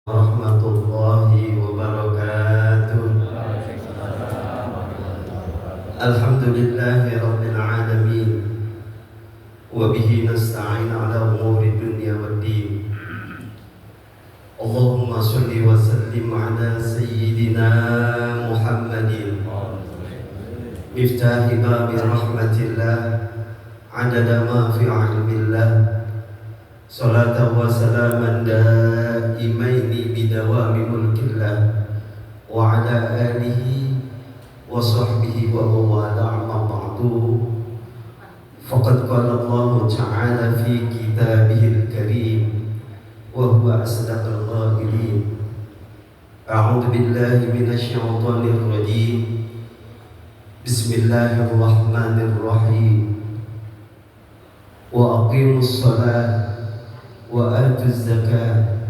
Warahmatullahi wabarakatuh. Alhamdulillahi rabbil alamin. Wa bihi nasta'in ala umuri dunya waddin. Allahumma salli wa sallim ala sayyidina Muhammadin miftahi babi rahmatillah adada ma fi ilmillah. Salatan wa salaman daimaini bidawami mulkillah wa ala alihi wa sahbihi wa mawala amma ba'du. Faqad qala Allah ta'ala fi kitabihil karim wa huwa asdaqul qailin. A'udzu billahi minasy syaithanir rajim. Bismillahirrahmanirrahim. Wa aqimus shalah wa atuz zakah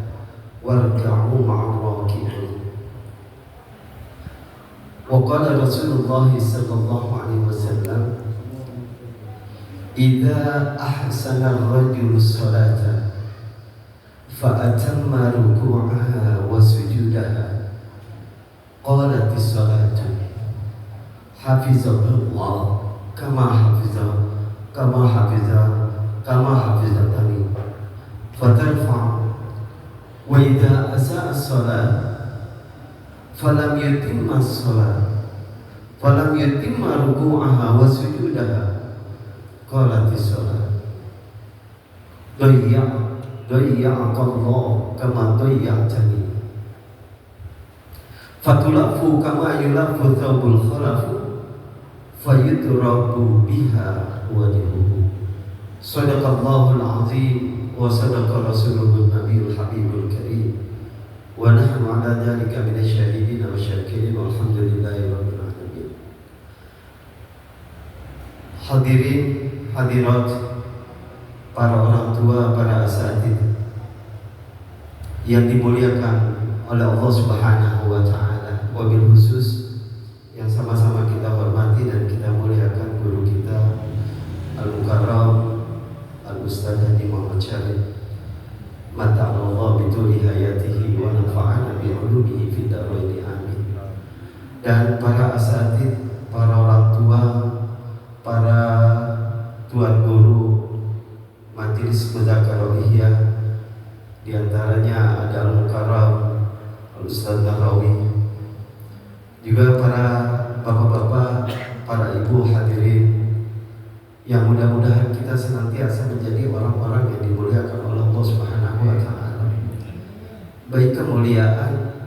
warka'u ma'ar raki'in. Wa qala Rasulullah sallallahu alaihi wasallam, idza ahsana ar-rajulu salata fa atamma ruku'aha wa sujudaha qalat as-salatu hafizallah kama hafizatani fatarfa. Wa idza asaa as-salat falam yutimma as-salat falam yutimma ruku'aha wa sujudaha qalat as-salat dayya'akallah kama dayya'tani fatulafu kama yulafu thawbul khalafu fayudrabu biha wajhuhu. Sadaqallahul azim wa sadaqa rasuluhun nabiyul habibul karim wa nahnu ala dhalika minasy syahidin wa syakirin walhamdulillahi rabbil alamin. Hadirin hadirat, para orang tua, para asatidz yang dimuliakan oleh Allah Subhanahu wa taala, wabil khusus yang sama-sama kita hormati dan kita muliakan guru kita Al-Mukarram Al-Ustaz Haji Muhammad Syarif, mata'allah bituli hayatihi wa nafa'ana bi'ulumihi fid dharain amin. Dan para asatidz, para orang tua, para tuan guru majelis mudzakarah, di antaranya ada Al-Mukarram Al-Ustaz Nahrawi, juga para bapak-bapak, para ibu hadirin, yang mudah-mudahan kita senantiasa menjadi orang-orang yang dimuliakan oleh Allah Subhanahu wa taala, baik kemuliaan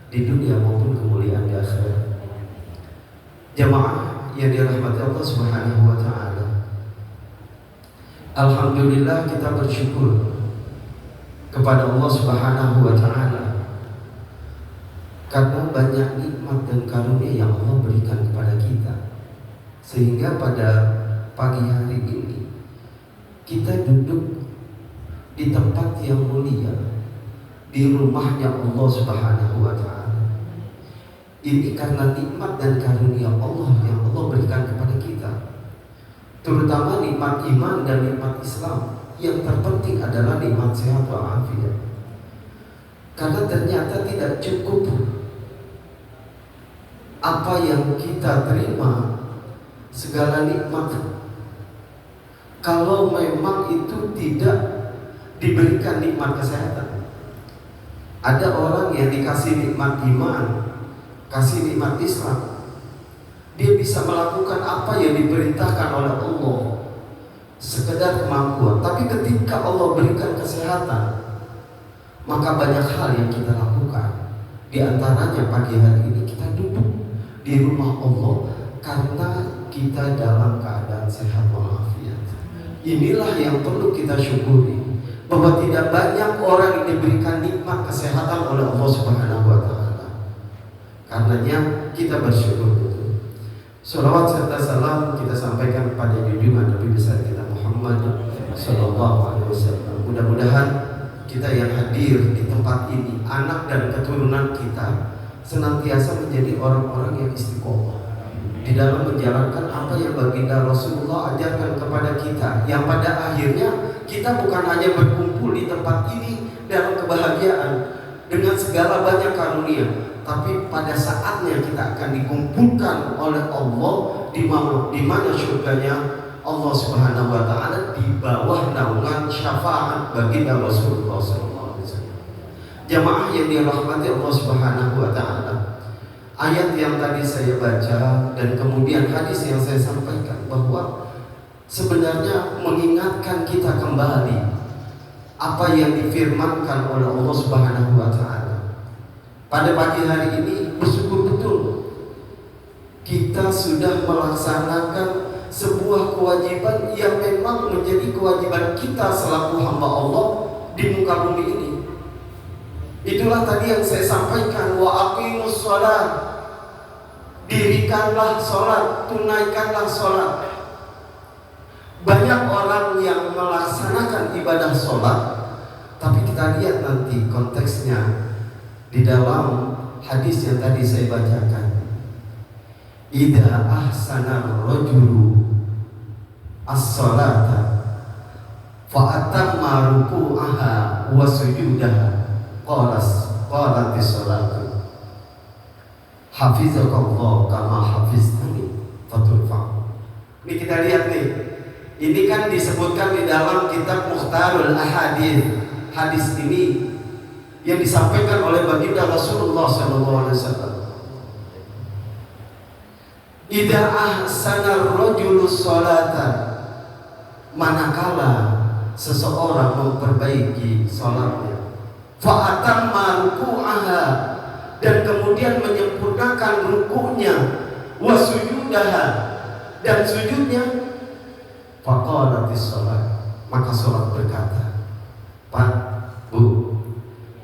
di dunia maupun kemuliaan di akhirat. Jamaah yang dirahmati Allah Subhanahu wa taala, alhamdulillah kita bersyukur kepada Allah Subhanahu wa taala karena banyak nikmat dan karunia yang Allah berikan kepada kita, sehingga pada pagi hari ini kita duduk di tempat yang mulia, di rumahnya Allah Subhanahu wa taala. Ini karena nikmat dan karunia Allah yang Allah berikan kepada kita, terutama nikmat iman dan nikmat Islam. Yang terpenting adalah nikmat sehat walafiat. Karena ternyata tidak cukup apa yang kita terima, segala nikmat, kalau memang itu tidak diberikan nikmat kesehatan. Ada orang yang dikasih nikmat iman, kasih nikmat Islam, dia bisa melakukan apa yang diperintahkan oleh Allah, sekedar kemampuan. Tapi ketika Allah berikan kesehatan, maka banyak hal yang kita lakukan. Di antaranya pagi hari ini kita duduk di rumah Allah karena kita dalam keadaan sehat walafiat. Inilah yang perlu kita syukuri, bahwa tidak banyak orang yang diberikan nikmat kesehatan oleh Allah Subhanahu wa taala. Karenanya kita bersyukur betul. Shalawat serta salam kita sampaikan kepada junjungan Nabi besar kita Muhammad sallallahu alaihi wasallam. Mudah-mudahan kita yang hadir di tempat ini, anak dan keturunan kita, senantiasa menjadi orang-orang yang istiqomah di dalam menjalankan apa yang baginda Rasulullah ajarkan kepada kita, yang pada akhirnya kita bukan hanya berkumpul di tempat ini dalam kebahagiaan, dengan segala banyak karunia, tapi pada saatnya kita akan dikumpulkan oleh Allah di mana surganya Allah Subhanahu wa taala di bawah naungan syafaat baginda Rasulullah SAW. Jamaah yang dirahmati Allah Subhanahu wa taala, ayat yang tadi saya baca dan kemudian hadis yang saya sampaikan bahwa sebenarnya mengingatkan kita kembali apa yang difirmankan oleh Allah Subhanahu wa taala. Pada pagi hari ini bersyukur betul kita sudah melaksanakan sebuah kewajiban yang memang menjadi kewajiban kita selaku hamba Allah di muka bumi ini. Itulah tadi yang saya sampaikan, wa aqimus shalah, dirikanlah sholat, tunaikanlah sholat. Banyak orang yang melaksanakan ibadah sholat, tapi kita lihat nanti konteksnya di dalam hadis yang tadi saya bacakan. Idza ahsana rajulu as-salata fa atamma ruku'aha wa sujudaha qalat as-salatu hafizakallah kama hafiztani faturfa. Ini kita lihat nih. Ini kan disebutkan di dalam kitab Mukhtarul Ahadits. Hadis ini yang disampaikan oleh baginda Rasulullah SAW. Idza ahsana ar-rajulu sholata, manakala seseorang memperbaiki salatnya, fa atamma ruku'aha, dan kemudian menyempurnakan ruku'nya, wa sujudaha, dan sujudnya, faqalatis sholat, maka sholat berkata, Pak, Bu,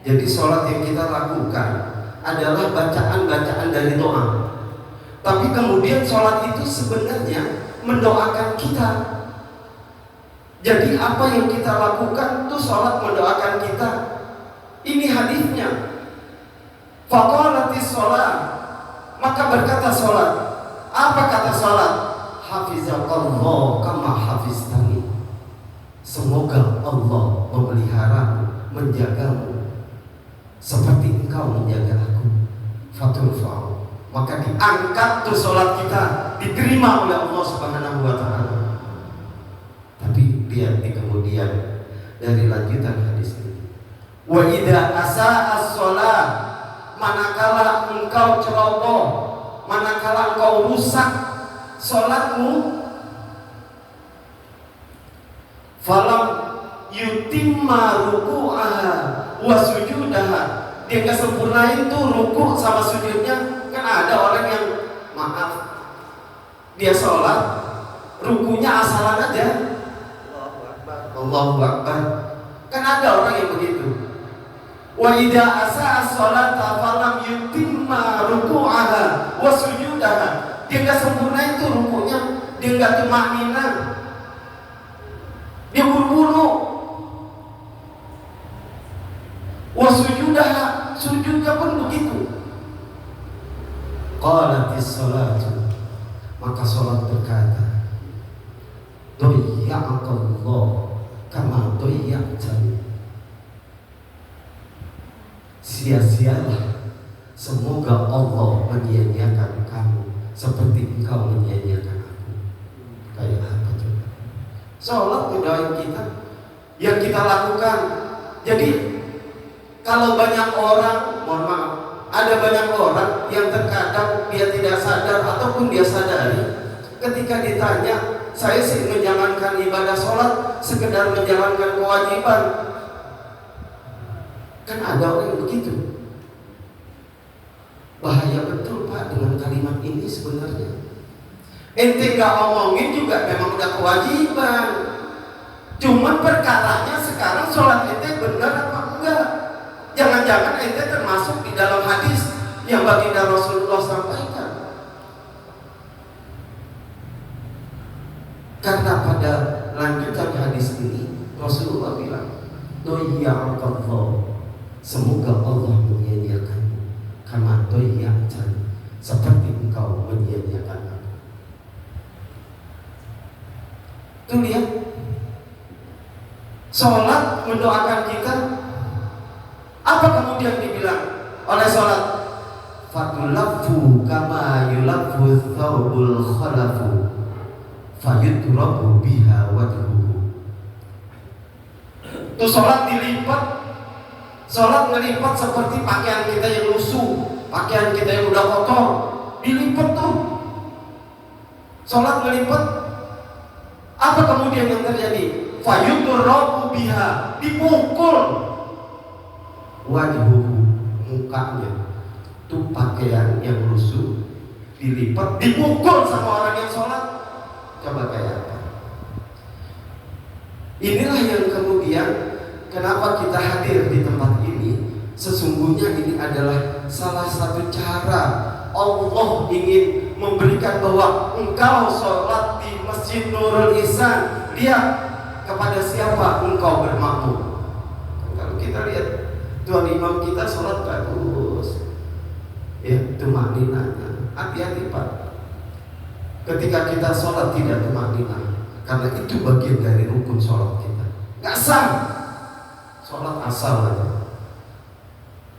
jadi sholat yang kita lakukan adalah bacaan-bacaan dari doa. Tapi kemudian sholat itu sebenarnya mendoakan kita. Jadi apa yang kita lakukan itu sholat mendoakan kita. Ini hadisnya. Faqalatis sholat, maka berkata sholat. Apa kata sholat? Hafizakallah kama hafiztani. Semoga Allah memeliharamu, menjagamu seperti engkau menjaga aku. Fatul fa'u. Maka diangkat tuh sholat kita, diterima oleh Allah Subhanahu wa taala. Tapi lihat di kemudian dari lanjutan hadis ini. Wa idza asa'a as-shalah, manakala engkau ceroboh, manakala engkau rusak sholatmu, falam yutimma ruku'aha wa sujudaha, dia nggak sempurnain tuh ruku sama sujudnya. Kan ada orang yang maaf, dia sholat rukunya asalan aja, Allahu Akbar. Kan ada orang yang begitu. Wa idza asa'a as-sholata falam yutimma ruku'aha wa sujudaha, dia nggak sempurnain tuh rukunya, dia nggak tumaknina, dia buru-buru. Wa sujudaha, sujudnya pun begitu. Qalatis sholatu, maka sholat berkata, doyya'akallah kama doyya'tani, sia-sialah, semoga Allah menyia-nyiakan kamu seperti engkau menyia-nyiakan aku. Kayak apa coba? Sholat mendoain kita yang kita lakukan. Jadi kalau banyak orang, mohon maaf, ada banyak orang yang terkadang dia tidak sadar ataupun dia sadari, ketika ditanya, saya sih menjalankan ibadah sholat sekedar menjalankan kewajiban. Kan ada orang yang begitu. Bahaya betul Pak dengan kalimat ini sebenarnya. Ente gak ngomongin juga memang udah kewajiban. Cuman perkaranya sekarang sholat ente benar apa enggak? Jangan-jangan ente termasuk di dalam hadis yang baginda Rasulullah sampaikan. Karena pada lanjutan hadis ini Rasulullah bilang, doyya'akallah, semoga Allah menyia-nyiakanmu kama doyya'tani, seperti engkau menyia-nyiakan aku. Tuh lihat, sholat mendoakan kita. Apa kemudian dibilang? oleh sholat. Fatulafu kama yulafu thawbul khalafu fayudrabu biha wajhuhu. Itu sholat dilipat. Sholat ngelipat seperti pakaian kita yang lusuh, pakaian kita yang udah kotor, dilipat tuh. Sholat ngelipat. Apa kemudian yang terjadi? Fayudrabu biha, dipukul wajhuhu, mukanya. Itu pakaian yang lusuh dilipat, dipukul sama orang yang sholat. Coba kayak apa? Inilah yang kemudian kenapa kita hadir di tempat ini. Sesungguhnya ini adalah salah satu cara Allah ingin memberikan bahwa engkau sholat di Masjid Nurul Ihsan, lihat kepada siapa engkau bermakmum. Kalau kita lihat tuan imam kita sholat bagus, ya, tumakninanya. Hati-hati Pak, ketika kita sholat tidak tumakninah, karena itu bagian dari rukun sholat kita. Gak sah sholat asal aja.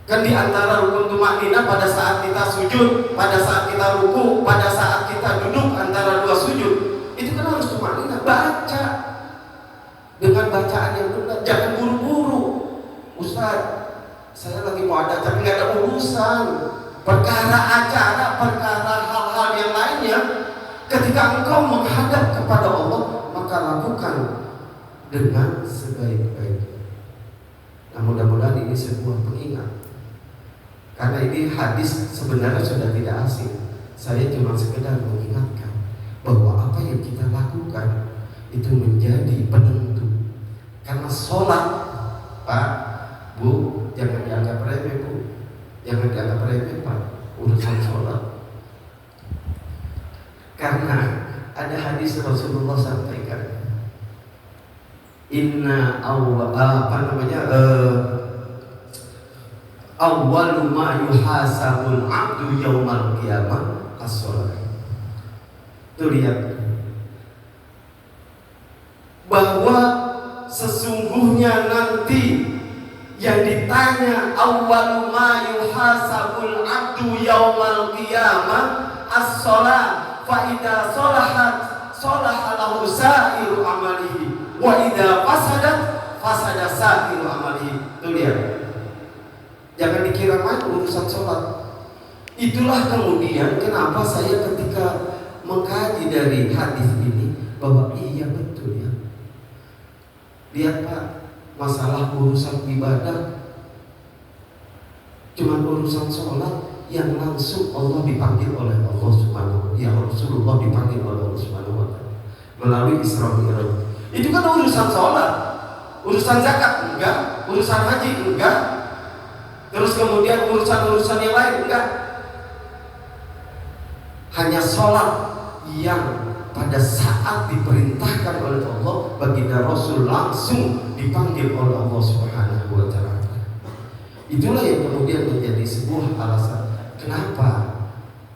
Kan di antara rukun tumakninah pada saat kita sujud, pada saat kita ruku, pada saat kita duduk antara dua sujud, itu kan harus tumakninah. Baca dengan bacaan yang benar, jangan buru-buru. Ustaz, saya lagi mau ada tapi nggak ada urusan. Perkara acara, perkara hal-hal yang lainnya, ketika engkau menghadap kepada Allah, maka lakukan dengan sebaik-baiknya. Nah, mudah-mudahan ini sebuah pengingat, karena ini hadis sebenarnya sudah tidak asing. Saya cuma sekedar mengingatkan bahwa apa yang kita lakukan itu menjadi penentu. Karena sholat, Pak, Bu, jangan dianggap remeh, Bu. Jangan dianggap remeh, Pak, urusan sholat. Karena ada hadis Rasulullah sampaikan, inna awwalu ma yuhasabul abdu yaumal qiyamah as-sholat. Tuh lihat bahwa sesungguhnya nanti yang ditanya awwalu ma yuhasabul abdu yaumal qiyamah as-sholat, fa idza sholahat sholaha lahu sa'iru amalihi wa idza fasadat fasada sa'iru amalihi. Tuh lihat, jangan dikira main urusan sholat. Itulah kemudian kenapa saya ketika mengkaji dari hadis ini bahwa iya betul ya. Lihat Pak, masalah urusan ibadah, cuma urusan sholat yang langsung Allah dipanggil oleh Allah Subhanahu wa Ta'ala, ya Rasulullah dipanggil oleh Allah Subhanahu wa Ta'ala melalui Isra Mi'raj. Itu kan urusan sholat, urusan zakat enggak, urusan haji enggak, terus kemudian urusan-urusan yang lain enggak. Hanya sholat yang pada saat diperintahkan oleh Allah, baginda Rasul langsung dipanggil oleh Allah Subhanahu wa Ta'ala. Itulah yang kemudian menjadi sebuah alasan kenapa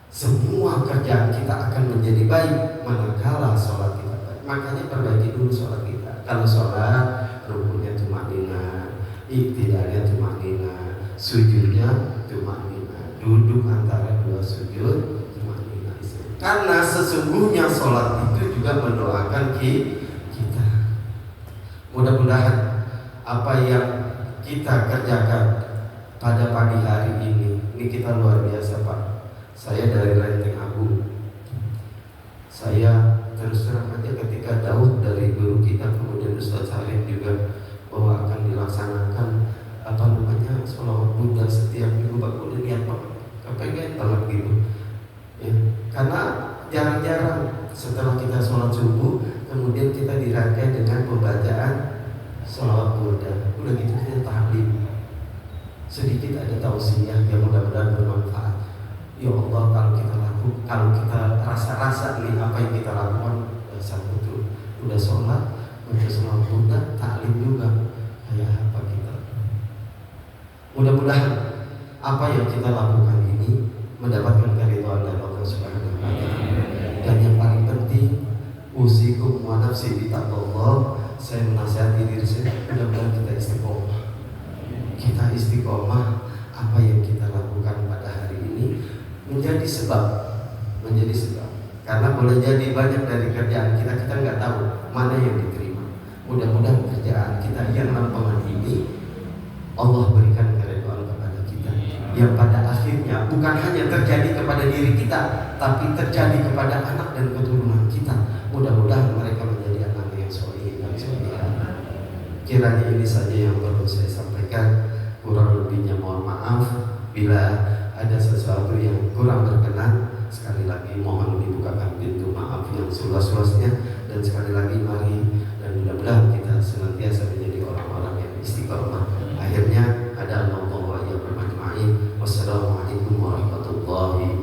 semua kerjaan kita akan menjadi baik manakala sholat kita baik. Makanya perbaiki dulu sholat kita. Kalau sholat, rukunya tumakninah, iktidalnya tumakninah, sujudnya tumakninah, duduk antara dua sujud tumakninah. Karena sesungguhnya sholat itu juga mendoakan kita. Mudah-mudahan apa yang kita kerjakan pada pagi hari ini kita luar biasa Pak. Saya dari Lenteng Agung, saya terus terang aja ketika Daud dari guru kita, kemudian Ustaz Harif juga bahwa akan dilaksanakan sholawat Buddha setiap minggu, Pak, udah lihat Pak, kepengen banget gitu ya. Karena jarang-jarang setelah kita sholat subuh kemudian kita dirangkai dengan pembacaan sholawat Buddha, udah gitu kita tahlim, sedikit ada tausiah yang mudah-mudahan bermanfaat. Ya Allah, kalau kita rasa-rasa nih apa yang kita lakukan saat itu udah sholat, udah sholat Buddha, taklim juga kayak apa kita. Mudah-mudahan apa yang kita lakukan ini mendapatkan keridhaan dari Allah Subhanahu wa Ta'ala. Dan yang paling penting, usikum wa nafsi bitaqwallah, saya menasihati diri saya, mudah-mudahan kita istiqomah. Kita istiqomah apa yang kita lakukan menjadi sebab. Karena boleh jadi banyak dari kerjaan kita nggak tahu mana yang diterima. Mudah-mudahan kerjaan kita yang lampangan ini Allah berikan keridhaan kepada kita, yang pada akhirnya bukan hanya terjadi kepada diri kita, tapi terjadi kepada anak dan keturunan kita. Mudah-mudahan mereka menjadi anak yang soleh dan solehah. Kiranya ini saja yang perlu saya sampaikan. Kurang lebihnya mohon maaf. Bila ada sesuatu yang kurang berkenan, sekali lagi mohon dibukakan pintu maaf yang seluas-luasnya. Dan sekali lagi mari dan mudah-mudahan kita senantiasa menjadi orang-orang yang istiqomah. Akhirnya ada Allah wa iyyakum ajma'in. Wassalamualaikum warahmatullahi